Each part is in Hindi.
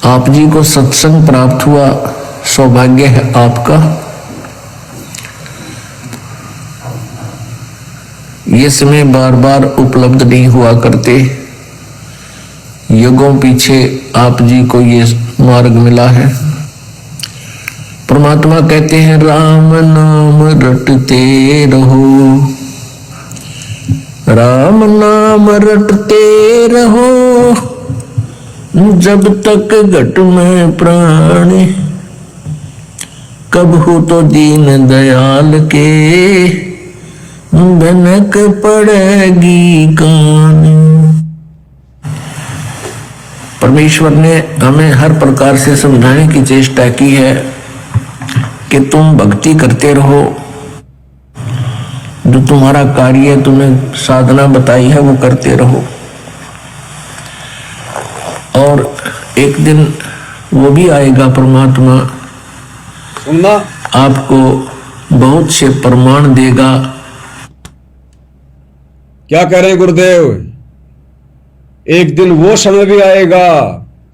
आप जी को सत्संग प्राप्त हुआ, सौभाग्य है आपका। ये समय बार बार उपलब्ध नहीं हुआ करते। युगों पीछे आप जी को ये मार्ग मिला है। परमात्मा कहते हैं राम नाम रटते रहो, राम नाम रटते रहो, जब तक घट में प्राण, कब हो तो दीन दयाल के भनक पड़ेगी कान। परमेश्वर ने हमें हर प्रकार से समझाने की चेष्टा की है कि तुम भक्ति करते रहो, जो तुम्हारा कार्य तुम्हें साधना बताई है वो करते रहो। और एक दिन वो भी आएगा परमात्मा, सुनना, आपको बहुत से प्रमाण देगा। क्या कह रहे हैं गुरुदेव? एक दिन वो समय भी आएगा,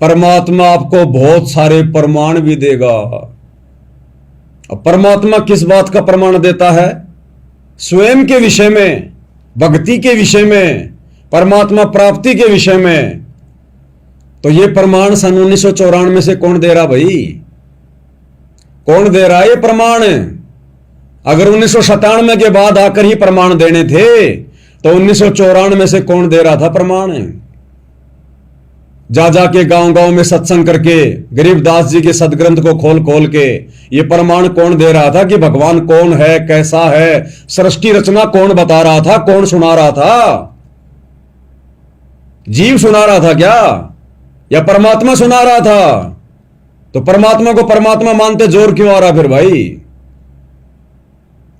परमात्मा आपको बहुत सारे प्रमाण भी देगा। अब परमात्मा किस बात का प्रमाण देता है? स्वयं के विषय में, भक्ति के विषय में, परमात्मा प्राप्ति के विषय में। तो ये प्रमाण सन 1994 से कौन दे रहा भाई? कौन दे रहा है ये प्रमाण? अगर 1997 के बाद आकर ही प्रमाण देने थे तो 1994 से कौन दे रहा था प्रमाण? जा जाके गांव गांव में सत्संग करके गरीबदास जी के सदग्रंथ को खोल खोल के ये प्रमाण कौन दे रहा था कि भगवान कौन है, कैसा है, सृष्टि रचना कौन बता रहा था, कौन सुना रहा था? जीव सुना रहा था क्या, या परमात्मा सुना रहा था? तो परमात्मा को परमात्मा मानते जोर क्यों आ रहा फिर भाई?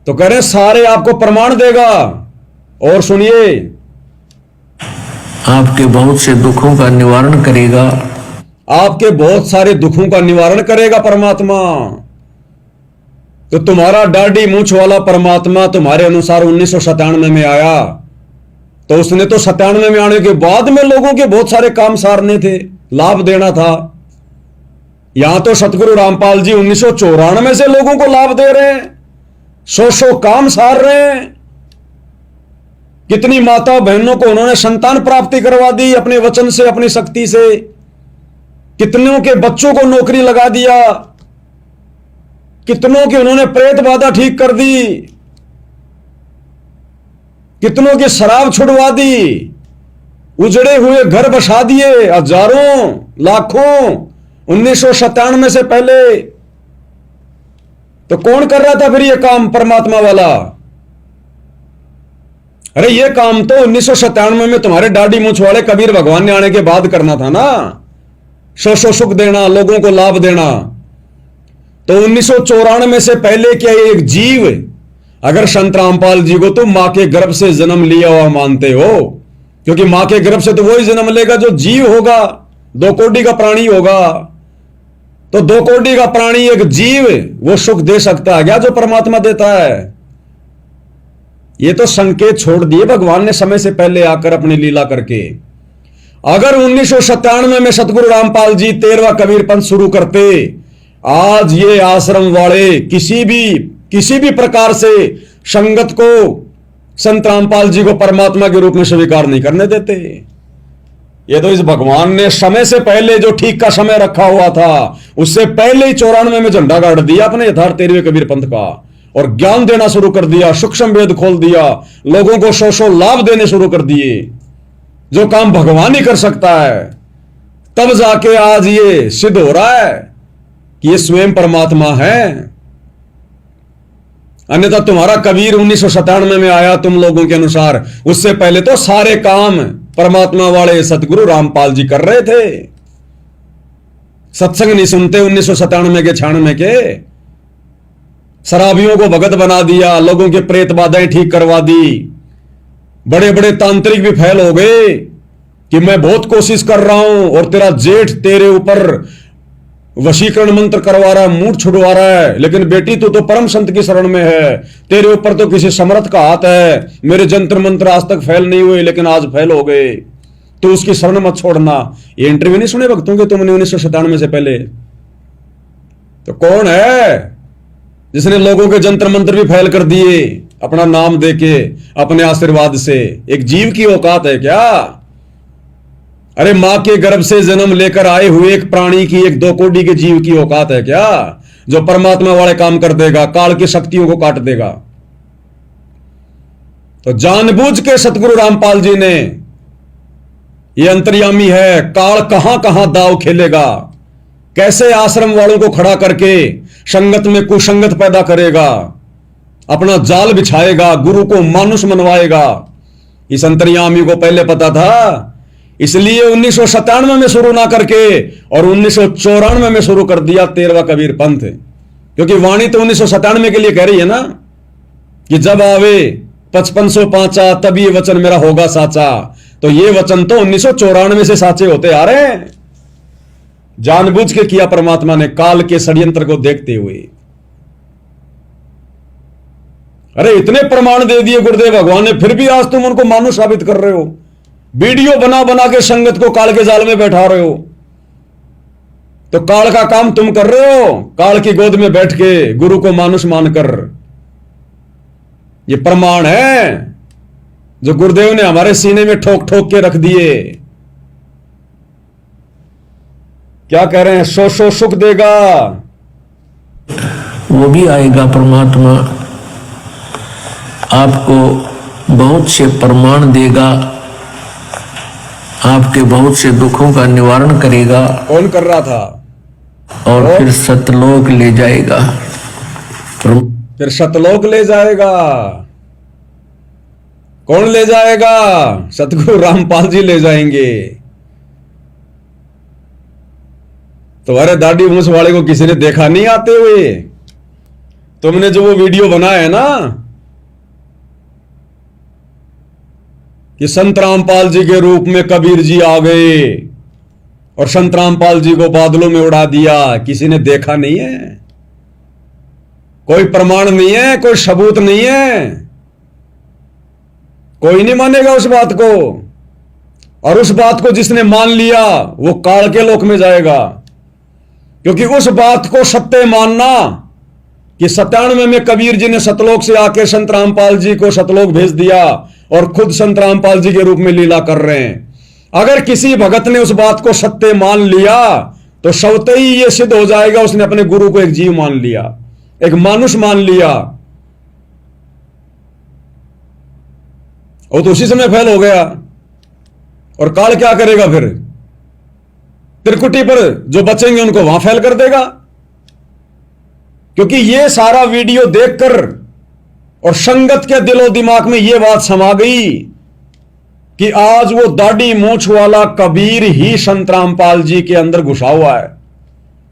तो कह रहे सारे आपको प्रमाण देगा। और सुनिए, आपके बहुत से दुखों का निवारण करेगा। आपके बहुत सारे दुखों का निवारण करेगा परमात्मा। तो तुम्हारा दाढ़ी मूंछ वाला परमात्मा तुम्हारे अनुसार 1997 में आया, तो उसने तो 97 में आने के बाद में लोगों के बहुत सारे काम सारने थे, लाभ देना था। यहां तो सतगुरु रामपाल जी 1994 से लोगों को लाभ दे रहे हैं, 100 काम सार रहे हैं। कितनी माता बहनों को उन्होंने संतान प्राप्ति करवा दी अपने वचन से, अपनी शक्ति से। कितनों के बच्चों को नौकरी लगा दिया, कितनों की उन्होंने प्रेत बाधा ठीक कर दी, कितनों की शराब छुड़वा दी, उजड़े हुए घर बसा दिए, हजारों लाखों 1997 से पहले। तो कौन कर रहा था फिर ये काम? परमात्मा वाला। अरे ये काम तो 1997 में तुम्हारे दाढ़ी मूंछ वाले कबीर भगवान ने आने के बाद करना था ना। सो सुख देना, लोगों को लाभ देना। तो 1994 से पहले क्या एक जीव, अगर संत रामपाल जी को तुम मां के गर्भ से जन्म लिया हुआ मानते हो, क्योंकि मां के गर्भ से तो वही जन्म लेगा जो जीव होगा, 2 कोटि का प्राणी होगा। तो 2 कोटि का प्राणी एक जीव वो सुख दे सकता है क्या जो परमात्मा देता है? ये तो संकेत छोड़ दिए भगवान ने समय से पहले आकर अपनी लीला करके। अगर 1997 में सतगुरु रामपाल जी 13वां कबीर पंथ शुरू करते, आज ये आश्रम वाले किसी भी प्रकार से संगत को, संत रामपाल जी को परमात्मा के रूप में स्वीकार नहीं करने देते। ये तो इस भगवान ने समय से पहले जो ठीक का समय रखा हुआ था, उससे पहले ही 94 में झंडा गाड़ दिया अपने यथार्थ 13वें कबीर पंथ का, और ज्ञान देना शुरू कर दिया, सूक्ष्म वेद खोल दिया, लोगों को 100 लाभ देने शुरू कर दिए, जो काम भगवान ही कर सकता है। तब जाके आज ये सिद्ध हो रहा है कि ये स्वयं परमात्मा है। अन्यथा तुम्हारा कबीर 1997 में आया तुम लोगों के अनुसार, उससे पहले तो सारे काम परमात्मा वाले सतगुरु रामपाल जी कर रहे थे। सत्संग नहीं सुनते 1997 के 96 के। शराबियों को भगत बना दिया, लोगों के प्रेत बाधाएं ठीक करवा दी। बड़े बड़े तांत्रिक भी फैल हो गए कि मैं बहुत कोशिश कर रहा हूं और तेरा जेठ तेरे ऊपर वशीकरण मंत्र करवा रहा है, मूड छुड़वा रहा है, लेकिन बेटी तू तो परम संत की शरण में है, तेरे ऊपर तो किसी समर्थ का हाथ है। मेरे जंत्र मंत्र आज तक फैल नहीं हुए लेकिन आज फैल हो गए। तो उसकी शरण मत छोड़ना। ये इंटरव्यू नहीं सुने भक्तों के तुमने 1997 से पहले? तो कौन है जिसने लोगों के जंतर मंत्र भी फैल कर दिए अपना नाम देके, अपने आशीर्वाद से? एक जीव की औकात है क्या? अरे मां के गर्भ से जन्म लेकर आए हुए एक प्राणी की, एक 2 कोटि के जीव की औकात है क्या जो परमात्मा वाले काम कर देगा, काल की शक्तियों को काट देगा? तो जानबूझ के सतगुरु रामपाल जी ने, ये अंतर्यामी है, काल कहां कहां दाव खेलेगा, कैसे आश्रम वालों को खड़ा करके संगत में कुसंगत पैदा करेगा, अपना जाल बिछाएगा, गुरु को मानुष मनवाएगा। इस अंतर्यामी को पहले पता था, इसलिए 1997 में शुरू ना करके और 1994 में शुरू कर दिया 13वां कबीर पंथ। क्योंकि वाणी तो 1997 के लिए कह रही है ना कि जब आवे 5505 तब ये वचन मेरा होगा साचा। तो ये वचन तो 1994 से साचे होते आ रहे हैं। जानबूझ के किया परमात्मा ने, काल के षड्यंत्र को देखते हुए। अरे इतने प्रमाण दे दिए गुरुदेव भगवान ने, फिर भी आज तुम उनको मानो साबित कर रहे हो। वीडियो बना बना के संगत को काल के जाल में बैठा रहे हो। तो काल का काम तुम कर रहे हो, काल की गोद में बैठ के गुरु को मानुष मानकर। ये प्रमाण है जो गुरुदेव ने हमारे सीने में ठोक ठोक के रख दिए। क्या कह रहे हैं? सो सुख देगा, वो भी आएगा परमात्मा, आपको बहुत से प्रमाण देगा, आपके बहुत से दुखों का निवारण करेगा। कौन कर रहा था? और फिर सतलोक ले जाएगा। फिर सतलोक ले जाएगा। कौन ले जाएगा? सतगुरु रामपाल जी ले जाएंगे। तुम्हारे दाढ़ी मूंछ वाले को किसी ने देखा नहीं आते हुए? तुमने जो वो वीडियो बनाया है ना कि संत रामपाल जी के रूप में कबीर जी आ गए और संत रामपाल जी को बादलों में उड़ा दिया, किसी ने देखा नहीं है। कोई प्रमाण नहीं है, कोई सबूत नहीं है, कोई नहीं मानेगा उस बात को। और उस बात को जिसने मान लिया वो काल के लोक में जाएगा। क्योंकि उस बात को सत्य मानना कि 97 में कबीर जी ने सतलोक से आके संत रामपाल जी को सतलोक भेज दिया और खुद संत रामपाल जी के रूप में लीला कर रहे हैं। अगर किसी भगत ने उस बात को सत्य मान लिया तो स्वतः ही यह सिद्ध हो जाएगा उसने अपने गुरु को एक जीव मान लिया, एक मानुष मान लिया। वो तो उसी समय फैल हो गया। और काल क्या करेगा फिर? त्रिकुटी पर जो बचेंगे उनको वहां फैल कर देगा। क्योंकि ये सारा वीडियो देखकर और संगत के दिलो दिमाग में यह बात समा गई कि आज वो दाढ़ी मूंछ वाला कबीर ही संत रामपाल जी के अंदर घुसा हुआ है,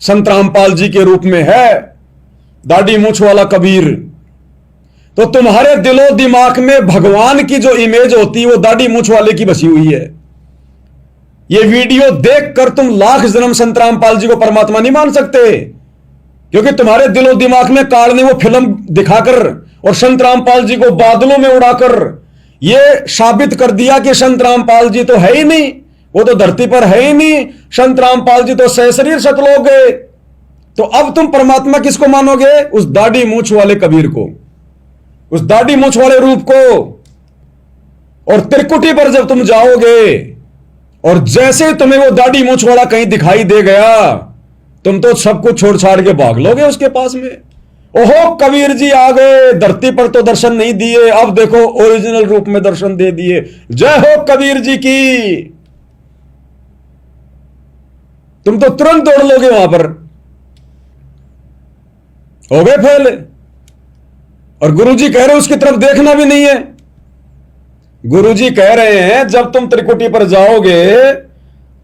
संत रामपाल जी के रूप में है दाढ़ी मूंछ वाला कबीर। तो तुम्हारे दिलो दिमाग में भगवान की जो इमेज होती है वो दाढ़ी मूंछ वाले की बसी हुई है। ये वीडियो देखकर तुम लाख जन्म संत रामपाल जी को परमात्मा नहीं मान सकते। क्योंकि तुम्हारे दिलो दिमाग में काल ने वो फिल्म दिखाकर और संत रामपाल जी को बादलों में उड़ाकर यह साबित कर दिया कि संत रामपाल जी तो है ही नहीं, वो तो धरती पर है ही नहीं, संत रामपाल जी तो सहशरीर सतलोक गए। तो अब तुम परमात्मा किसको मानोगे? उस दाढ़ी मूंछ वाले कबीर को, उस दाढ़ी मूंछ वाले रूप को। और त्रिकुटी पर जब तुम जाओगे और जैसे तुम्हें वो दाढ़ी मूंछ वाला कहीं दिखाई दे गया तुम तो सब कुछ छोड़ छाड़ के भाग लोगे उसके पास में। ओहो कबीर जी आ गए, धरती पर तो दर्शन नहीं दिए, अब देखो ओरिजिनल रूप में दर्शन दे दिए, जय हो कबीर जी की। तुम तो तुरंत दौड़ लोगे वहां पर, हो गए फैल। और गुरुजी कह रहे उसकी तरफ देखना भी नहीं है। गुरुजी कह रहे हैं जब तुम त्रिकुटी पर जाओगे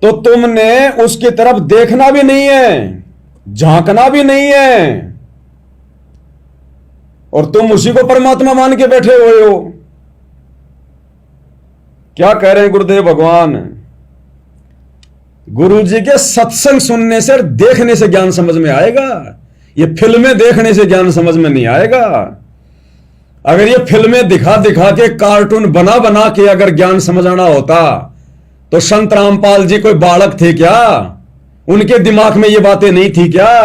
तो तुमने उसकी तरफ देखना भी नहीं है, झांकना भी नहीं है, और तुम उसी को परमात्मा मान के बैठे हुए हो। क्या कह रहे हैं गुरुदेव भगवान? गुरुजी के सत्संग सुनने से, देखने से ज्ञान समझ में आएगा, ये फिल्में देखने से ज्ञान समझ में नहीं आएगा। अगर ये फिल्में दिखा दिखा के, कार्टून बना बना के अगर ज्ञान समझाना होता तो संत रामपाल जी कोई बालक थे क्या? उनके दिमाग में ये बातें नहीं थी क्या?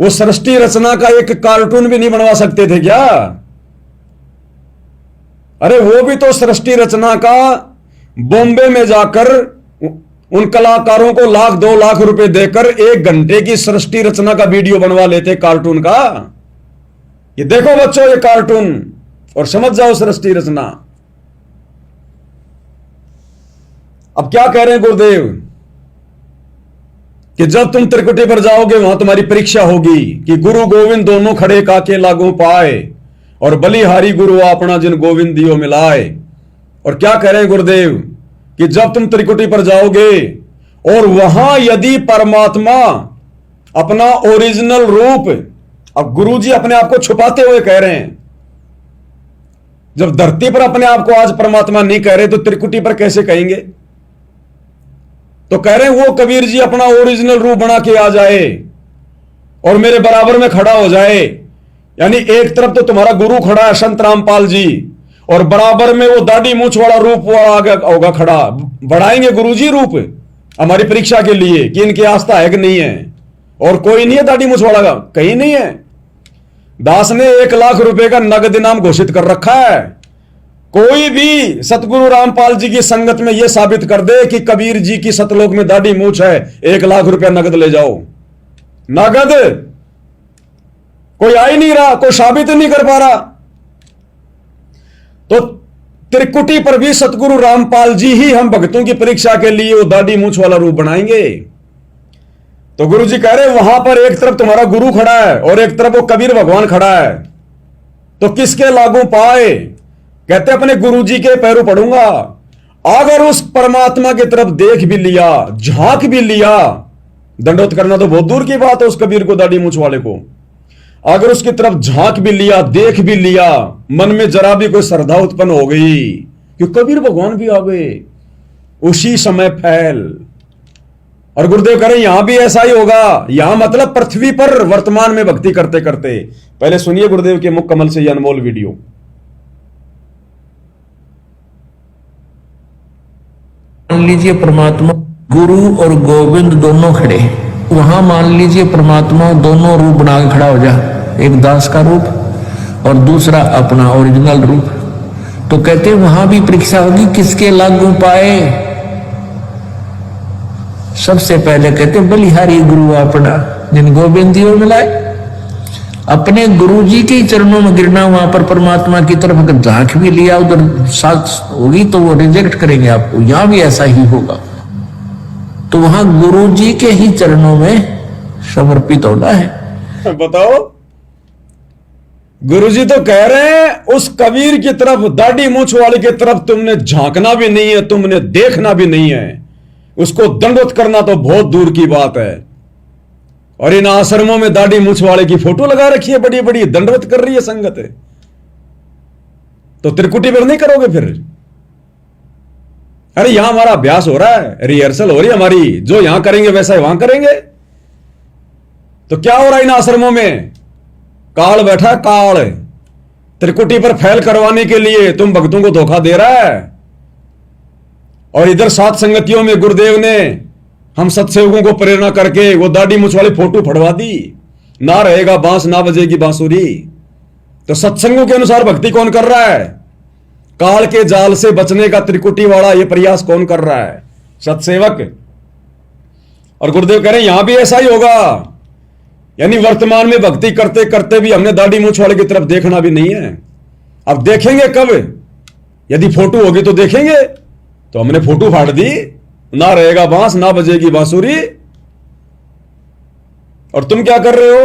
वो सृष्टि रचना का एक कार्टून भी नहीं बनवा सकते थे क्या? अरे वो भी तो सृष्टि रचना का बॉम्बे में जाकर उन कलाकारों को 1-2 लाख रुपए देकर 1 घंटे की सृष्टि रचना का वीडियो बनवा लेते कार्टून का। ये देखो बच्चों ये कार्टून और समझ जाओ सृष्टि रचना। अब क्या कह रहे हैं गुरुदेव कि जब तुम त्रिकुटी पर जाओगे वहां तुम्हारी परीक्षा होगी कि गुरु गोविंद दोनों खड़े काके लागू पाए और बलिहारी गुरु अपना जिन गोविंद दियो मिलाए। और क्या कह रहे हैं गुरुदेव कि जब तुम त्रिकुटी पर जाओगे और वहां यदि परमात्मा अपना ओरिजिनल रूप, अब गुरुजी अपने आप को छुपाते हुए कह रहे हैं, जब धरती पर अपने आप को आज परमात्मा नहीं कह रहे तो त्रिकुटी पर कैसे कहेंगे? तो कह रहे हैं वो कबीर जी अपना ओरिजिनल रूप बना के आ जाए और मेरे बराबर में खड़ा हो जाए। यानी एक तरफ तो तुम्हारा गुरु खड़ा है संत रामपाल जी और बराबर में वो दाढ़ी मूंछ वाला रूप वाला आगे होगा खड़ा। बढ़ाएंगे गुरुजी रूप हमारी परीक्षा के लिए कि इनकी आस्था है कि नहीं है। और कोई नहीं है दाढ़ी मूंछ वाला का, कहीं नहीं है। दास ने 1 लाख रुपए का नगद इनाम घोषित कर रखा है। कोई भी सतगुरु रामपाल जी की संगत में यह साबित कर दे कि कबीर जी की सतलोक में दाढ़ी मूंछ है, 1 लाख रुपया नगद ले जाओ। नगद कोई आ ही नहीं रहा, कोई साबित नहीं कर पा रहा। तो त्रिकुटी पर भी सतगुरु रामपाल जी ही हम भक्तों की परीक्षा के लिए वो दाढ़ी मूंछ वाला रूप बनाएंगे। तो गुरु जी कह रहे हैं वहां पर एक तरफ तुम्हारा गुरु खड़ा है और एक तरफ वो कबीर भगवान खड़ा है, तो किसके लागू पाए? कहते अपने गुरु जी के पैरों पड़ूंगा। अगर उस परमात्मा की तरफ देख भी लिया, झांक भी लिया, दंडोत करना तो बहुत दूर की बात है उस कबीर को, दाढ़ी मूंछ वाले को। अगर उसकी तरफ झांक भी लिया, देख भी लिया, मन में जरा भी कोई श्रद्धा उत्पन्न हो गई कि कबीर भगवान भी आ गए, उसी समय फैल। और गुरुदेव कह रहे यहां भी ऐसा ही होगा। यहां मतलब पृथ्वी पर वर्तमान में भक्ति करते करते। पहले सुनिए गुरुदेव के मुख कमल से यह अनमोल वीडियो। मान लीजिए परमात्मा गुरु और गोविंद दोनों खड़े, वहां मान लीजिए परमात्मा दोनों रूप बना के खड़ा हो जा, एक दास का रूप और दूसरा अपना ओरिजिनल रूप। तो कहते वहां भी परीक्षा होगी किसके लागू पाए। सबसे पहले कहते बलिहारी गुरु अपना जिन गोविंद दियो मिलाए। अपने गुरु जी के चरणों में गिरना, वहां पर परमात्मा की तरफ अगर झांक भी लिया उधर साथ होगी तो वो रिजेक्ट करेंगे आपको। यहां भी ऐसा ही होगा। तो वहां गुरु जी के ही चरणों में समर्पित होना है। बताओ, गुरु जी तो कह रहे हैं उस कबीर की तरफ, दाढ़ी मूंछ वाले की तरफ तुमने झांकना भी नहीं है, तुमने देखना भी नहीं है, उसको दंडवत करना तो बहुत दूर की बात है। और इन आश्रमों में दाढ़ी मूंछ वाले की फोटो लगा रखी है, बड़ी बड़ी दंडवत कर रही है संगत है। तो त्रिकुटी पर नहीं करोगे फिर? अरे यहां हमारा अभ्यास हो रहा है, रिहर्सल हो रही है हमारी, जो यहां करेंगे वैसा वहां करेंगे। तो क्या हो रहा है इन आश्रमों में? काल बैठा काल, त्रिकुटी पर फैल करवाने के लिए तुम भक्तों को धोखा दे रहा है। और इधर सात संगतियों में गुरुदेव ने हम सत्सेवकों को प्रेरणा करके वो दाढ़ी मूंछ वाली फोटो फड़वा दी, ना रहेगा बांस ना बजेगी बांसुरी। तो सत्संगों के अनुसार भक्ति कौन कर रहा है? काल के जाल से बचने का त्रिकुटी वाला ये प्रयास कौन कर रहा है? सत्सेवक। और गुरुदेव कह रहे हैं यहां भी ऐसा ही होगा। यानी वर्तमान में भक्ति करते करते भी हमने दाढ़ी मूंछ वाले की तरफ देखना भी नहीं है। अब देखेंगे कब? यदि फोटो होगी तो देखेंगे। तो हमने फोटो फाड़ दी, ना रहेगा बांस ना बजेगी बांसुरी। और तुम क्या कर रहे हो?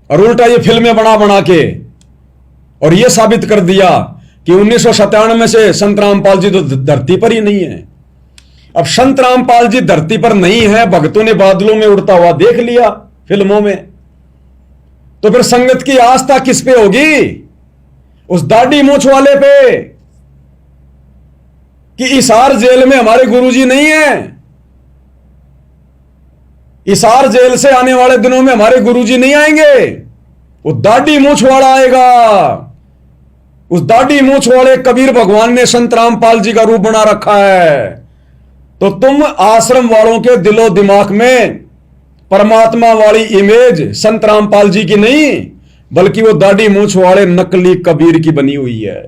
और उल्टा ये फिल्में बना बना के और ये साबित कर दिया कि 1997 में से संत रामपाल जी तो धरती पर ही नहीं है। अब संत रामपाल जी धरती पर नहीं है, भक्तों ने बादलों में उड़ता हुआ देख लिया फिल्मों में। तो फिर संगत की आस्था किस पे होगी? उस दाढ़ी मूंछ वाले पे कि इसार जेल में हमारे गुरुजी नहीं है, इसार जेल से आने वाले दिनों में हमारे गुरुजी नहीं आएंगे, वो दाढ़ी मूंछ वाला आएगा। उस दाढ़ी मूछ वाले कबीर भगवान ने संत रामपाल जी का रूप बना रखा है, तो तुम आश्रम वालों के दिलो दिमाग में परमात्मा वाली इमेज संत रामपाल जी की नहीं, बल्कि वो दाढ़ी मूछ वाले नकली कबीर की बनी हुई है।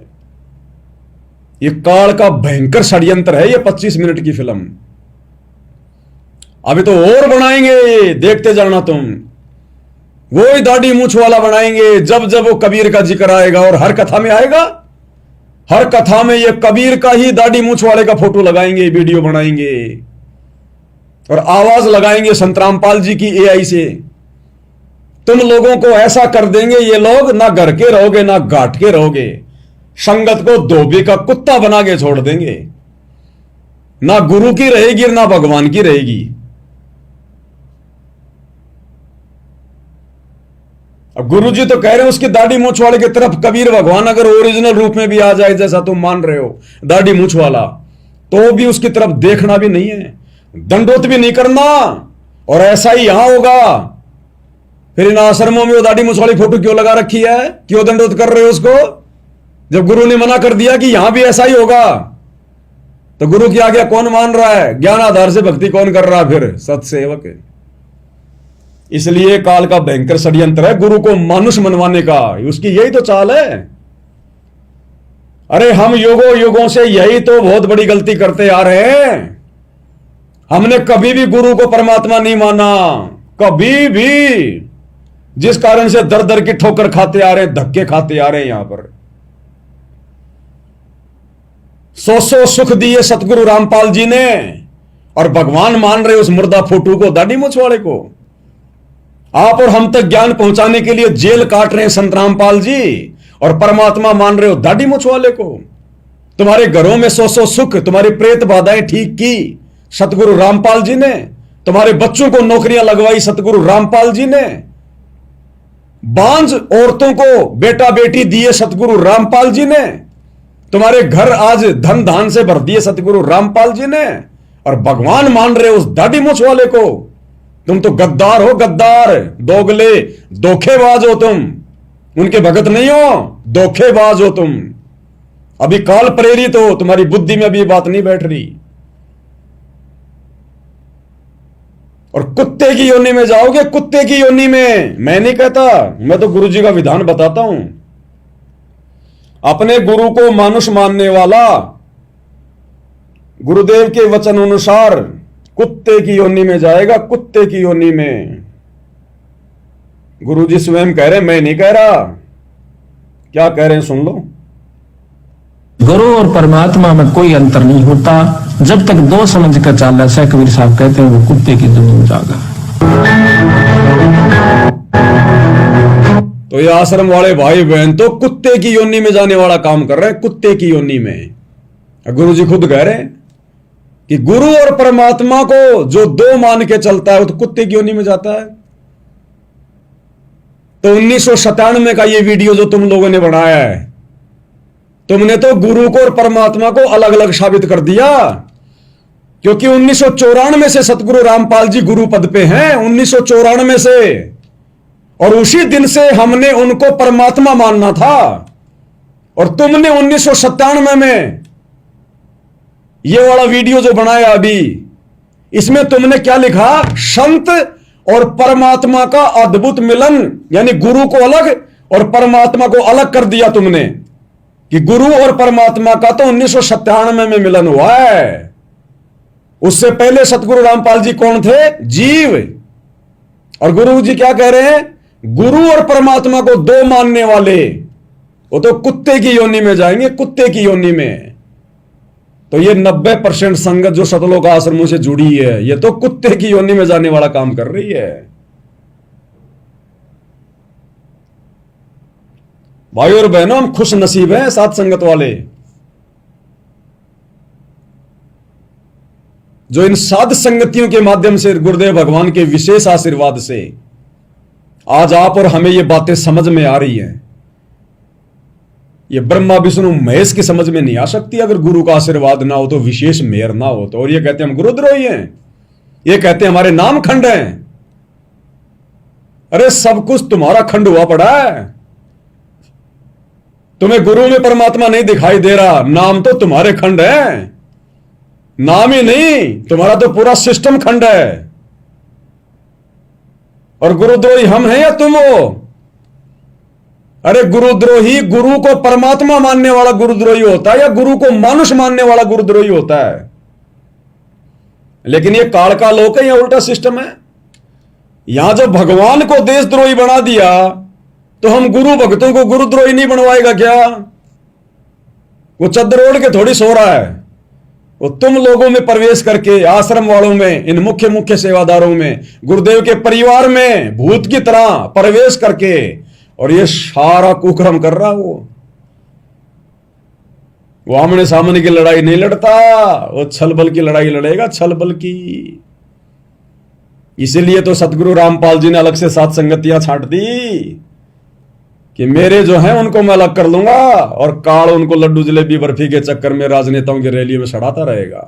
ये काल का भयंकर षड्यंत्र है ये 25 मिनट की फिल्म। अभी तो और बनाएंगे, देखते जाना तुम। वो ही दाढ़ी मूछ वाला बनाएंगे जब जब वो कबीर का जिक्र आएगा, और हर कथा में आएगा, हर कथा में ये कबीर का ही दाढ़ी मूछ वाले का फोटो लगाएंगे, वीडियो बनाएंगे और आवाज लगाएंगे संत रामपाल जी की एआई से। तुम लोगों को ऐसा कर देंगे ये लोग, ना घर के रहोगे ना घाट के रहोगे, संगत को धोबी का कुत्ता बना के छोड़ देंगे, ना गुरु की रहेगी ना भगवान की रहेगी। अब गुरु जी तो कह रहे हैं उसकी दाढ़ी मूछ वाले की तरफ कबीर भगवान अगर ओरिजिनल रूप में भी आ जाए, जैसा तुम मान रहे हो दाढ़ी मूछ वाला, तो भी उसकी तरफ देखना भी नहीं है, दंडोत भी नहीं करना, और ऐसा ही यहां होगा। फिर इन आश्रमों में वो दाढ़ी मूछ वाली फोटो क्यों लगा रखी है, क्यों दंडोत कर रहे हो उसको, जब गुरु ने मना कर दिया कि यहां भी ऐसा ही होगा। तो गुरु की आज्ञा कौन मान रहा है, ज्ञान आधार से भक्ति कौन कर रहा है, फिर सत्सेवक है। इसलिए काल का भयंकर षड्यंत्र है गुरु को मानुष मनवाने का, उसकी यही तो चाल है। अरे हम युगों युगों से यही तो बहुत बड़ी गलती करते आ रहे हैं। हमने कभी भी गुरु को परमात्मा नहीं माना, कभी भी, जिस कारण से दर दर की ठोकर खाते आ रहे हैं, धक्के खाते आ रहे हैं। यहां पर सौ सुख दिए सतगुरु रामपाल जी ने, और भगवान मान रहे उस मुर्दा फोटो को, दाढ़ी मूछ वाले को। आप और हम तक ज्ञान पहुंचाने के लिए जेल काट रहे हैं संत रामपाल जी, और परमात्मा मान रहे हो दाढ़ी मूछ वाले को। तुम्हारे घरों में सौ सुख, तुम्हारी प्रेत बाधाएं ठीक की सतगुरु रामपाल जी ने, तुम्हारे बच्चों को नौकरियां लगवाई सतगुरु रामपाल जी ने, बांझ औरतों को बेटा बेटी दिए सतगुरु रामपाल जी ने, तुम्हारे घर आज धन धान से भर दिए सतगुरु रामपाल जी ने, और भगवान मान रहे उस दाढ़ी मूछ वाले को। तुम तो गद्दार हो, गद्दार, दोगले, धोखेबाज हो तुम, उनके भगत नहीं हो, धोखेबाज हो तुम। अभी काल प्रेरित हो, तुम्हारी बुद्धि में अभी ये बात नहीं बैठ रही, और कुत्ते की योनि में जाओगे, कुत्ते की योनि में। मैं नहीं कहता, मैं तो गुरु जी का विधान बताता हूं। अपने गुरु को मानुष मानने वाला गुरुदेव के वचन अनुसार कुत्ते की योनि में जाएगा, कुत्ते की योनि में। गुरु जी स्वयं कह रहे हैं, मैं नहीं कह रहा। क्या कह रहे हैं सुन लो। गुरु और परमात्मा में कोई अंतर नहीं होता, जब तक दो समझ कर चाला से कबीर साहब कहते हैं वो कुत्ते की दुनिया में जाएगा। तो ये आश्रम वाले भाई बहन तो कुत्ते की योनि में जाने वाला काम कर रहे हैं, कुत्ते की योनि में। गुरु जी खुद कह रहे हैं कि गुरु और परमात्मा को जो दो मान के चलता है वो तो कुत्ते की योनि में जाता है। तो 1997 का ये वीडियो जो तुम लोगों ने बनाया है, तुमने तो गुरु को और परमात्मा को अलग अलग साबित कर दिया, क्योंकि 1994 से सतगुरु रामपाल जी गुरु पद पे हैं, 1994 से, और उसी दिन से हमने उनको परमात्मा मानना था। और तुमने 1997 में ये वाला वीडियो जो बनाया अभी, इसमें तुमने क्या लिखा, संत और परमात्मा का अद्भुत मिलन, यानी गुरु को अलग और परमात्मा को अलग कर दिया तुमने, कि गुरु और परमात्मा का तो 1997 में मिलन हुआ है। उससे पहले सतगुरु रामपाल जी कौन थे, जीव। और गुरु जी क्या कह रहे हैं, गुरु और परमात्मा को दो मानने वाले वो तो कुत्ते की योनि में जाएंगे, कुत्ते की योनि में। तो ये 90% संगत जो सतलोक आश्रमों से जुड़ी है, ये तो कुत्ते की योनि में जाने वाला काम कर रही है। भाई और बहनों, हम खुश नसीब हैं साथ संगत वाले, जो इन साध संगतियों के माध्यम से गुरुदेव भगवान के विशेष आशीर्वाद से आज आप और हमें ये बातें समझ में आ रही हैं। ये ब्रह्मा विष्णु महेश की समझ में नहीं आ सकती अगर गुरु का आशीर्वाद ना हो, तो विशेष मेहर ना हो तो। और ये कहते हैं हम गुरुद्रोही हैं, ये कहते हैं हमारे नाम खंड हैं। अरे सब कुछ तुम्हारा खंड हुआ पड़ा है, तुम्हें गुरु में परमात्मा नहीं दिखाई दे रहा, नाम तो तुम्हारे खंड है, नाम ही नहीं तुम्हारा तो पूरा सिस्टम खंड है। और गुरुद्रोही हम हैं या तुम हो? अरे गुरुद्रोही गुरु को परमात्मा मानने वाला गुरुद्रोही होता है या गुरु को मानुष मानने वाला गुरुद्रोही होता है? लेकिन ये काल का लोक है या उल्टा सिस्टम है। यहां जब भगवान को देशद्रोही बना दिया तो हम गुरु भक्तों को गुरुद्रोही नहीं बनवाएगा क्या? वो चद्दर ओढ़ के थोड़ी सो रहा है, वो तुम लोगों में प्रवेश करके, आश्रम वालों में, इन मुख्य मुख्य सेवादारों में, गुरुदेव के परिवार में भूत की तरह प्रवेश करके और ये सारा कुकर्म कर रहा। वो आमने सामने की लड़ाई नहीं लड़ता, वो छल बल की लड़ाई लड़ेगा, छल बल की। इसीलिए तो सतगुरु रामपाल जी ने अलग से 7 संगतियां छांट दी कि मेरे जो हैं उनको मैं अलग कर लूंगा और काल उनको लड्डू जलेबी बर्फी के चक्कर में राजनेताओं की रैली में सड़ाता रहेगा।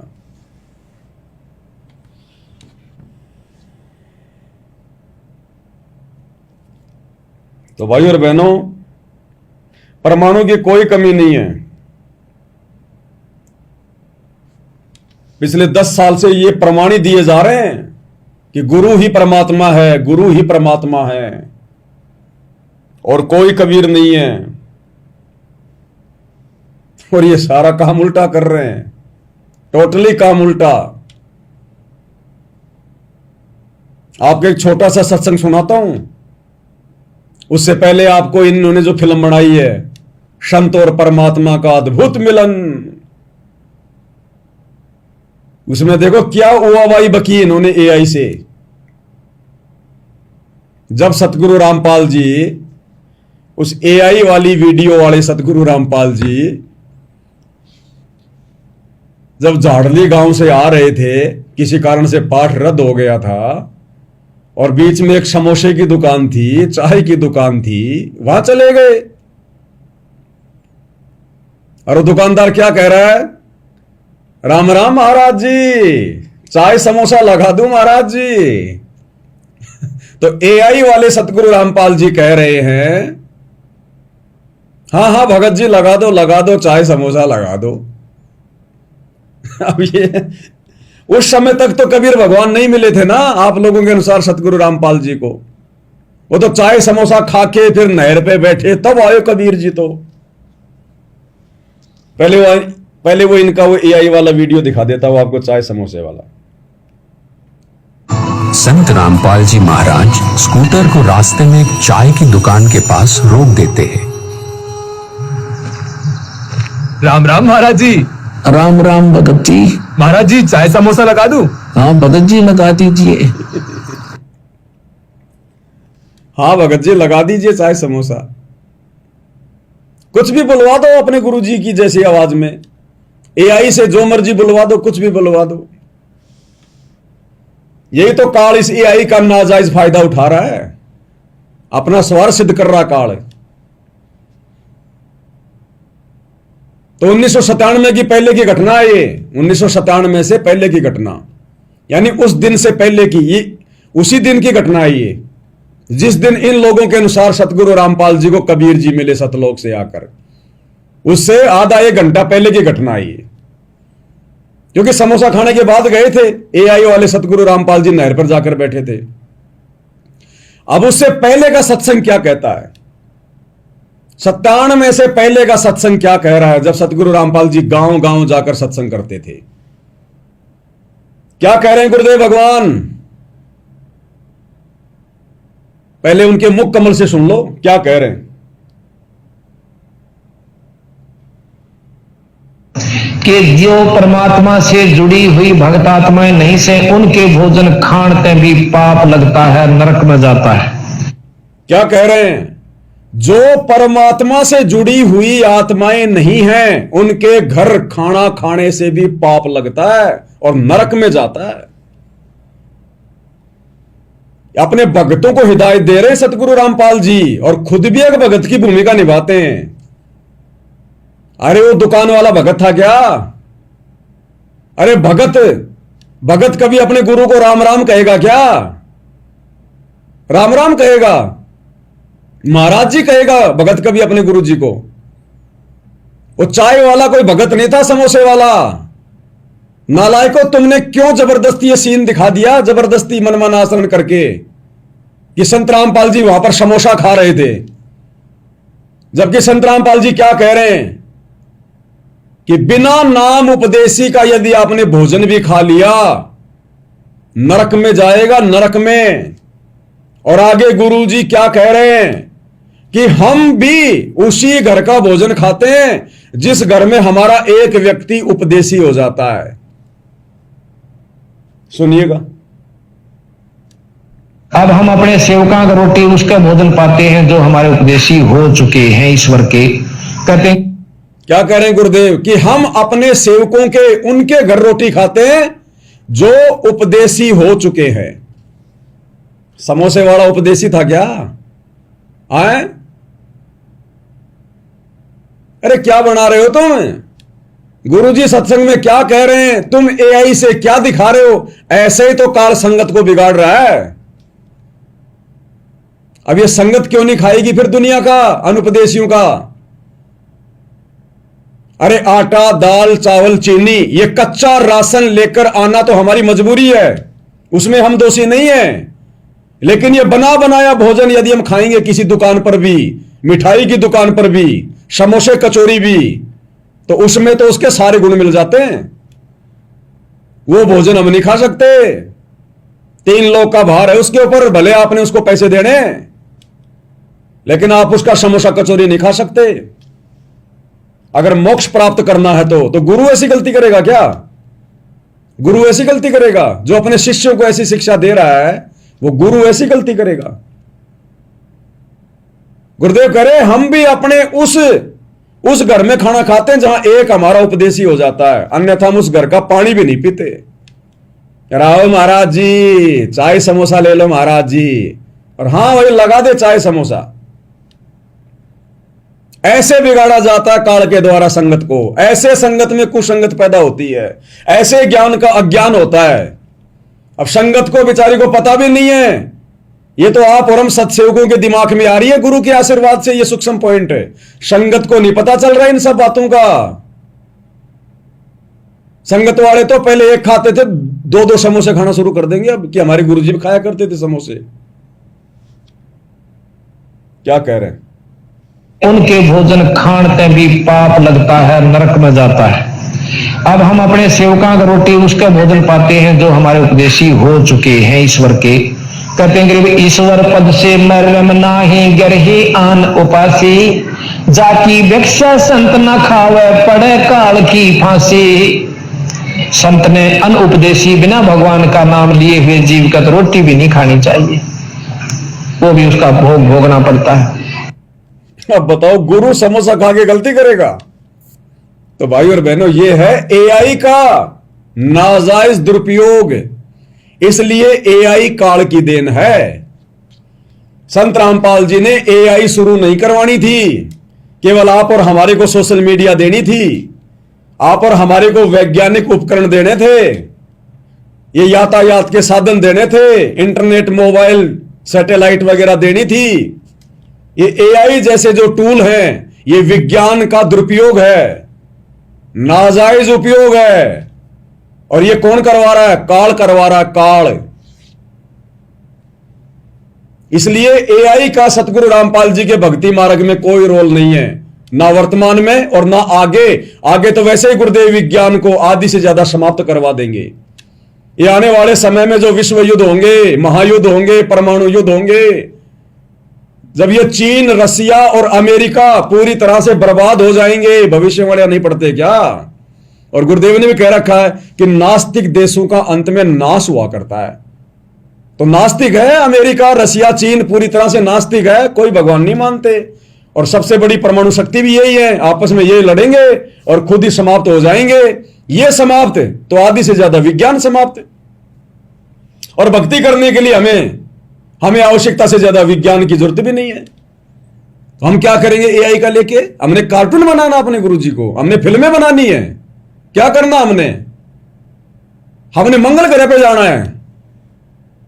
तो भाइयों और बहनों, परमाणु की कोई कमी नहीं है। पिछले 10 साल से ये प्रमाणित दिए जा रहे हैं कि गुरु ही परमात्मा है, गुरु ही परमात्मा है और कोई कबीर नहीं है। और ये सारा काम उल्टा कर रहे हैं, टोटली काम उल्टा। आपको एक छोटा सा सत्संग सुनाता हूं, उससे पहले आपको इन्होंने जो फिल्म बनाई है संत और परमात्मा का अद्भुत मिलन, उसमें देखो क्या उवाबाई बकी इन्होंने एआई से। जब सतगुरु रामपाल जी, उस एआई वाली वीडियो वाले सतगुरु रामपाल जी जब झाड़ली गांव से आ रहे थे, किसी कारण से पाठ रद्द हो गया था और बीच में एक समोसे की दुकान थी, चाय की दुकान थी, वहां चले गए। और वो दुकानदार क्या कह रहा है? राम राम महाराज जी, चाय समोसा लगा दूं महाराज जी। तो एआई वाले सतगुरु रामपाल जी कह रहे हैं, हाँ हाँ भगत जी लगा दो, चाय समोसा लगा दो। अब ये उस समय तक तो कबीर भगवान नहीं मिले थे ना आप लोगों के अनुसार सतगुरु रामपाल जी को। वो तो चाय समोसा खा के फिर नहर पे बैठे तब आए कबीर जी। तो पहले वो इनका वो एआई वाला वीडियो दिखा देता हूं आपको, चाय समोसे वाला। संत रामपाल जी महाराज स्कूटर को रास्ते में एक चाय की दुकान के पास रोक देते हैं। राम राम महाराज जी। राम राम भगत जी। महाराज जी चाय समोसा लगा दूं? हाँ भगत जी लगा दीजिए। हाँ भगत जी लगा दीजिए चाय समोसा। कुछ भी बुलवा दो अपने गुरु जी की जैसी आवाज में, एआई से जो मर्जी बुलवा दो, कुछ भी बुलवा दो। यही तो काल इस एआई का नाजायज फायदा उठा रहा है, अपना स्वार्थ सिद्ध कर रहा काल। तो 1997 की पहले की घटना है ये, 1997 से पहले की घटना, यानी उस दिन से पहले की, ये उसी दिन की घटना है ये, जिस दिन इन लोगों के अनुसार सतगुरु रामपाल जी को कबीर जी मिले सतलोक से आकर। उससे आधा 1 घंटा पहले की घटना है ये, क्योंकि समोसा खाने के बाद गए थे एआई वाले सतगुरु रामपाल जी, नहर पर जाकर बैठे थे। अब उससे पहले का सत्संग क्या कहता है, 97 से पहले का सत्संग क्या कह रहा है, जब सतगुरु रामपाल जी गांव गांव जाकर सत्संग करते थे। क्या कह रहे हैं गुरुदेव भगवान? पहले उनके मुख कमल से सुन लो क्या कह रहे हैं। कि जो परमात्मा से जुड़ी हुई भक्त आत्माएं नहीं से, उनके भोजन खानते भी पाप लगता है, नरक में जाता है। क्या कह रहे हैं? जो परमात्मा से जुड़ी हुई आत्माएं नहीं हैं, उनके घर खाना खाने से भी पाप लगता है और नरक में जाता है। अपने भक्तों को हिदायत दे रहे हैं सतगुरु रामपाल जी, और खुद भी एक भगत की भूमिका निभाते हैं। अरे वो दुकान वाला भगत था क्या? अरे भगत कभी अपने गुरु को राम राम कहेगा क्या? राम राम कहेगा? महाराज जी कहेगा भगत कभी अपने गुरु जी को? वो चाय वाला कोई भगत नहीं था, समोसे वाला। नालायको, तुमने क्यों जबरदस्ती ये सीन दिखा दिया, जबरदस्ती मनमाना आचरण करके कि संत रामपाल जी वहां पर समोसा खा रहे थे, जबकि संत रामपाल जी क्या कह रहे हैं कि बिना नाम उपदेशी का यदि आपने भोजन भी खा लिया नरक में जाएगा, नरक में। और आगे गुरु जी क्या कह रहे हैं कि हम भी उसी घर का भोजन खाते हैं जिस घर में हमारा एक व्यक्ति उपदेशी हो जाता है। सुनिएगा। अब हम अपने सेवका का रोटी उसका भोजन पाते हैं जो हमारे उपदेशी हो चुके हैं ईश्वर के। कहते हैं, क्या कह रहे हैं गुरुदेव कि हम अपने सेवकों के उनके घर रोटी खाते हैं जो उपदेशी हो चुके हैं। समोसे वाला उपदेशी था क्या? आए, अरे क्या बना रहे हो तुम? गुरुजी सत्संग में क्या कह रहे हैं? तुम एआई से क्या दिखा रहे हो? ऐसे ही तो काल संगत को बिगाड़ रहा है। अब ये संगत क्यों नहीं खाएगी फिर दुनिया का, अनुपदेशियों का? अरे आटा, दाल, चावल, चीनी, ये कच्चा राशन लेकर आना तो हमारी मजबूरी है, उसमें हम दोषी नहीं हैं। लेकिन ये बना बनाया भोजन यदि हम खाएंगे किसी दुकान पर भी, मिठाई की दुकान पर भी, समोसे कचौरी भी, तो उसमें तो उसके सारे गुण मिल जाते हैं। वो भोजन हम नहीं खा सकते। 3 लोग का भार है उसके ऊपर, भले आपने उसको पैसे देने, लेकिन आप उसका समोसा कचौरी नहीं खा सकते। अगर मोक्ष प्राप्त करना है तो गुरु ऐसी गलती करेगा क्या? गुरु ऐसी गलती करेगा? जो अपने शिष्यों को ऐसी शिक्षा दे रहा है वो गुरु ऐसी गलती करेगा? गुरुदेव कह रहे हम भी अपने उस घर में खाना खाते हैं जहां एक हमारा उपदेशी हो जाता है, अन्यथा हम उस घर का पानी भी नहीं पीते। राओ महाराज जी, चाय समोसा ले लो महाराज जी, और हां वही लगा दे चाय समोसा। ऐसे बिगाड़ा जाता है काल के द्वारा संगत को। ऐसे संगत में कुसंगत पैदा होती है, ऐसे ज्ञान का अज्ञान होता है। अब संगत को बेचारी को पता भी नहीं है। ये तो आप और हम सत्सेवकों के दिमाग में आ रही है गुरु के आशीर्वाद से, ये सूक्ष्म पॉइंट है। संगत को नहीं पता चल रहा है इन सब बातों का। संगत वाले तो पहले एक खाते थे, 2-2 समोसे खाना शुरू कर देंगे अब, कि हमारे गुरुजी भी खाया करते थे समोसे। क्या कह रहे हैं? उनके भोजन खाणते भी पाप लगता है, नरक में जाता है। अब हम अपने सेवका का रोटी उसका भोजन पाते हैं जो हमारे उपदेशी हो चुके हैं ईश्वर के। कहते हैं कि ईश्वर पद से मरम नाही गरही आन उपासी, जाकी भिक्षा संत न खावे पड़े काल की फांसी। संत ने अनुपदेशी बिना भगवान का नाम लिए हुए जीव का तो रोटी भी नहीं खानी चाहिए, वो भी उसका भोग भोगना पड़ता है। अब बताओ, गुरु समोसा खा के गलती करेगा? तो भाई और बहनों, ये है एआई का नाजायज दुरुपयोग। इसलिए एआई काल की देन है। संत रामपाल जी ने एआई शुरू नहीं करवानी थी, केवल आप और हमारे को सोशल मीडिया देनी थी, आप और हमारे को वैज्ञानिक उपकरण देने थे, ये यातायात के साधन देने थे, इंटरनेट, मोबाइल, सैटेलाइट वगैरह देनी थी। ये एआई जैसे जो टूल हैं, ये विज्ञान का दुरुपयोग है, नाजायज उपयोग है। और ये कौन करवा रहा है? काल करवा रहा है, काल। इसलिए एआई का सतगुरु रामपाल जी के भक्ति मार्ग में कोई रोल नहीं है, ना वर्तमान में और ना आगे। आगे तो वैसे ही गुरुदेव विज्ञान को आदि से ज्यादा समाप्त करवा देंगे। ये आने वाले समय में जो विश्व युद्ध होंगे, महायुद्ध होंगे, परमाणु युद्ध होंगे, जब ये चीन, रसिया और अमेरिका पूरी तरह से बर्बाद हो जाएंगे, भविष्यवाणियां नहीं पढ़ते क्या? और गुरुदेव ने भी कह रखा है कि नास्तिक देशों का अंत में नाश हुआ करता है। तो नास्तिक है अमेरिका, रसिया, चीन पूरी तरह से नास्तिक है, कोई भगवान नहीं मानते। और सबसे बड़ी परमाणु शक्ति भी यही है, आपस में ये लड़ेंगे और खुद ही समाप्त हो जाएंगे। ये समाप्त तो आदि से ज्यादा विज्ञान समाप्त। और भक्ति करने के लिए हमें आवश्यकता से ज्यादा विज्ञान की जरूरत भी नहीं है। तो हम क्या करेंगे एआई का लेके? हमने कार्टून बनाना अपने गुरुजी को, हमने फिल्में बनानी है, क्या करना हमने मंगल ग्रह पे जाना है,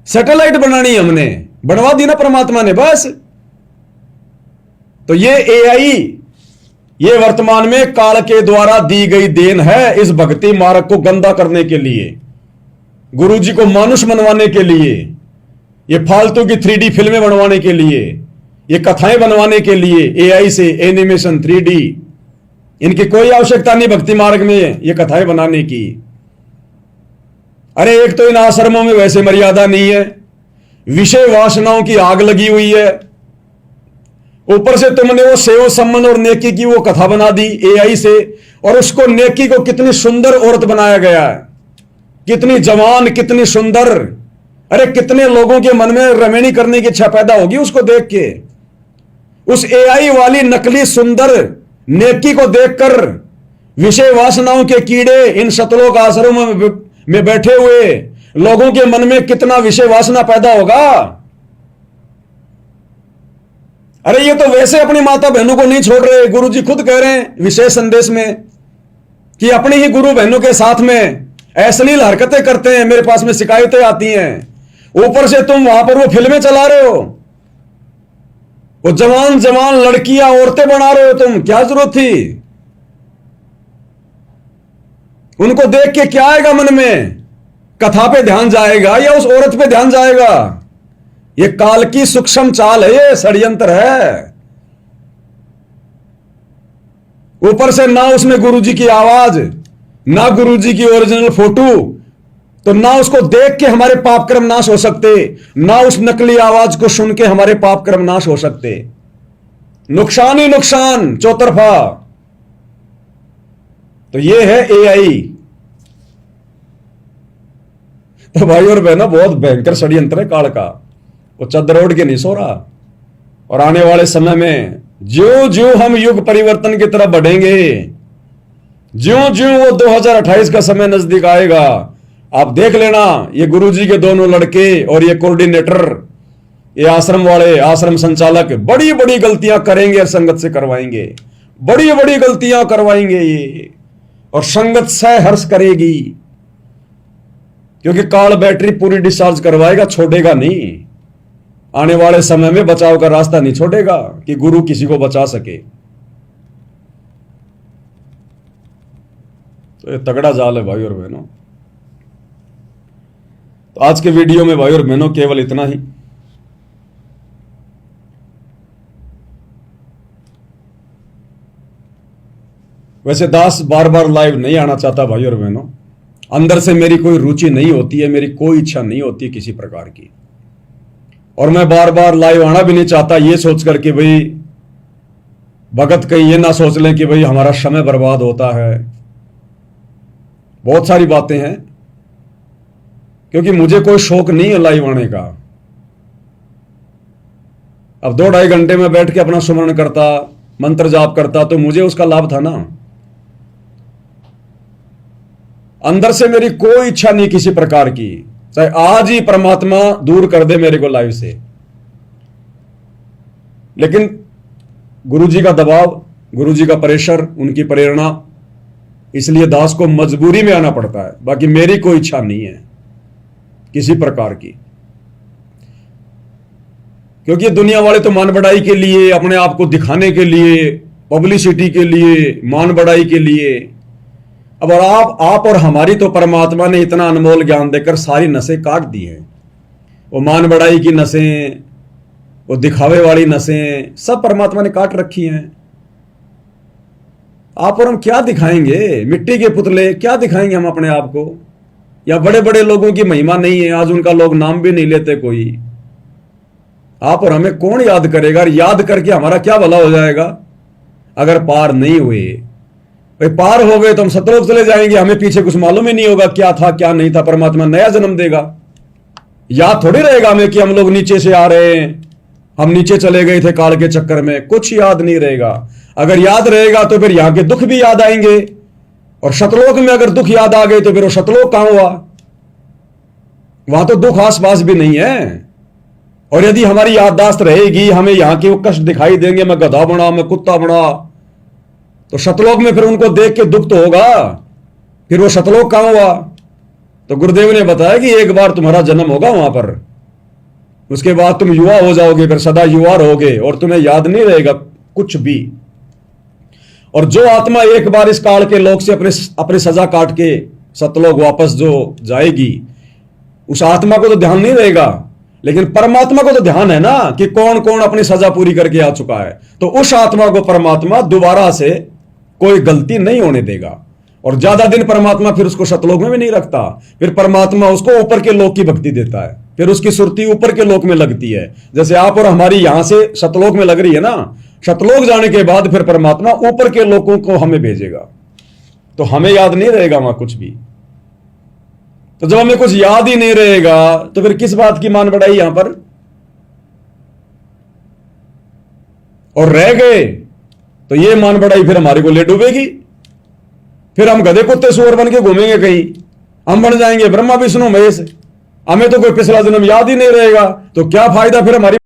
सैटेलाइट बनानी है, हमने बनवा दी ना परमात्मा ने, बस। तो ये एआई ये वर्तमान में काल के द्वारा दी गई देन है इस भक्ति मार्ग को गंदा करने के लिए, गुरु जी को मानुष बनवाने के लिए, ये फालतू की 3D फिल्में बनवाने के लिए, ये कथाएं बनवाने के लिए, AI से एनिमेशन 3D। इनकी कोई आवश्यकता नहीं भक्ति मार्ग में ये कथाएं बनाने की। अरे एक तो इन आश्रमों में वैसे मर्यादा नहीं है, विषय वासनाओं की आग लगी हुई है, ऊपर से तुमने वो सेव संबंध और नेकी की वो कथा बना दी AI से, और उसको नेकी को कितनी सुंदर औरत बनाया गया है, कितनी जवान, कितनी सुंदर। अरे कितने लोगों के मन में रमणीय करने की इच्छा पैदा होगी उसको देख के। उस AI वाली नकली सुंदर नेकी को देखकर विषय वासनाओं के कीड़े इन सतलोक आश्रमों में बैठे हुए लोगों के मन में कितना विषय वासना पैदा होगा। अरे ये तो वैसे अपनी माता बहनों को नहीं छोड़ रहे। गुरु जी खुद कह रहे हैं विशेष संदेश में कि अपनी ही गुरु बहनों के साथ में अश्लील हरकतें करते हैं, मेरे पास में शिकायतें आती हैं। ऊपर से तुम वहां पर वो फिल्में चला रहे हो, वो जवान जवान लड़कियां औरतें बना रहे हो तुम, क्या जरूरत थी? उनको देख के क्या आएगा मन में? कथा पे ध्यान जाएगा या उस औरत पे ध्यान जाएगा? ये काल की सूक्ष्म चाल है, ये षड्यंत्र है। ऊपर से ना उसमें गुरुजी की आवाज, ना गुरुजी की ओरिजिनल फोटो, तो ना उसको देख के हमारे पाप कर्म नाश हो सकते, ना उस नकली आवाज को सुन के हमारे पाप कर्म नाश हो सकते। नुकसान ही नुकसान चौतरफा। तो ये है AI। तो भाई और बहनों बहुत भयंकर षड्यंत्र है काल का। वो चद्दर ओढ़ के नहीं सो रहा। और आने वाले समय में ज्यों ज्यों हम युग परिवर्तन की तरफ बढ़ेंगे, ज्यों ज्यों वो 2028 का समय नजदीक आएगा, आप देख लेना ये गुरुजी के दोनों लड़के और ये कोऑर्डिनेटर, ये आश्रम वाले, आश्रम संचालक बड़ी बड़ी गलतियां करेंगे और संगत से करवाएंगे, बड़ी बड़ी गलतियां करवाएंगे ये, और संगत सहर्ष करेगी। क्योंकि काल बैटरी पूरी डिस्चार्ज करवाएगा, छोड़ेगा नहीं। आने वाले समय में बचाव का रास्ता नहीं छोड़ेगा कि गुरु किसी को बचा सके। तो ये तगड़ा जाल है भाई और बहनों। तो आज के वीडियो में भाई और बहनों केवल इतना ही। वैसे दास बार बार लाइव नहीं आना चाहता भाई और बहनों, अंदर से मेरी कोई रुचि नहीं होती है, मेरी कोई इच्छा नहीं होती है किसी प्रकार की। और मैं बार बार लाइव आना भी नहीं चाहता ये सोच कर कि भाई भगत कहीं ये ना सोच लें कि भाई हमारा समय बर्बाद होता है। बहुत सारी बातें हैं, क्योंकि मुझे कोई शौक नहीं है लाइव आने का। अब 2-2.5 घंटे में बैठ के अपना सुमरण करता, मंत्र जाप करता, तो मुझे उसका लाभ था ना। अंदर से मेरी कोई इच्छा नहीं किसी प्रकार की, चाहे आज ही परमात्मा दूर कर दे मेरे को लाइव से। लेकिन गुरुजी का दबाव, गुरुजी का प्रेशर, उनकी प्रेरणा, इसलिए दास को मजबूरी में आना पड़ता है। बाकी मेरी कोई इच्छा नहीं है किसी प्रकार की। क्योंकि दुनिया वाले तो मान बढ़ाई के लिए, अपने आप को दिखाने के लिए, पब्लिसिटी के लिए, मान बढ़ाई के लिए। अब और आप और हमारी तो परमात्मा ने इतना अनमोल ज्ञान देकर सारी नसें काट दी हैं। वो मान बढ़ाई की नसें, वो दिखावे वाली नसें, सब परमात्मा ने काट रखी हैं। आप और हम क्या दिखाएंगे? मिट्टी के पुतले क्या दिखाएंगे हम अपने आप को? या बड़े बड़े लोगों की महिमा नहीं है, आज उनका लोग नाम भी नहीं लेते कोई। आप और हमें कौन याद करेगा? और याद करके हमारा क्या भला हो जाएगा अगर पार नहीं हुए? भाई पार हो गए तो हम सतलोक चले जाएंगे, हमें पीछे कुछ मालूम ही नहीं होगा क्या था क्या नहीं था। परमात्मा नया जन्म देगा। याद थोड़ी रहेगा हमें कि हम लोग नीचे से आ रहे हैं, हम नीचे चले गए थे काल के चक्कर में। कुछ याद नहीं रहेगा। अगर याद रहेगा तो फिर यहां के दुख भी याद आएंगे, और सतलोक में अगर दुख याद आ गए तो फिर वो सतलोक कहां हुआ? वहां तो दुख आसपास भी नहीं है। और यदि हमारी याददाश्त रहेगी, हमें यहां के वो कष्ट दिखाई देंगे, मैं गधा बना, मैं कुत्ता बना, तो सतलोक में फिर उनको देख के दुख तो होगा। फिर वो सतलोक कहां हुआ? तो गुरुदेव ने बताया कि एक बार तुम्हारा जन्म होगा वहां पर, उसके बाद तुम युवा हो जाओगे, फिर सदा युवा रहोगे और तुम्हें याद नहीं रहेगा कुछ भी। और जो आत्मा एक बार इस काल के लोक से अपनी सजा काट के सतलोक वापस जो जाएगी, उस आत्मा को तो ध्यान नहीं रहेगा, लेकिन परमात्मा को तो ध्यान है ना कि कौन कौन अपनी सजा पूरी करके आ चुका है। तो उस आत्मा को परमात्मा दोबारा से कोई गलती नहीं होने देगा, और ज्यादा दिन परमात्मा फिर उसको सतलोक में भी नहीं रखता। फिर परमात्मा उसको ऊपर के लोक की भक्ति देता है, फिर उसकी सुरती ऊपर के लोक में लगती है। जैसे आप और हमारी यहां से सतलोक में लग रही है ना, सतलोक जाने के बाद फिर परमात्मा ऊपर के लोकों को हमें भेजेगा, तो हमें याद नहीं रहेगा वहां कुछ भी। तो जब हमें कुछ याद ही नहीं रहेगा तो फिर किस बात की मान बढ़ाई यहां पर, और रह गए तो ये मान बढ़ाई फिर हमारे को ले डूबेगी। फिर हम गधे कुत्ते सुअर बन के घूमेंगे कहीं, हम बन जाएंगे ब्रह्मा विष्णु महेश, हमें तो कोई पिछला जन्म याद ही नहीं रहेगा। तो क्या फायदा फिर हमारी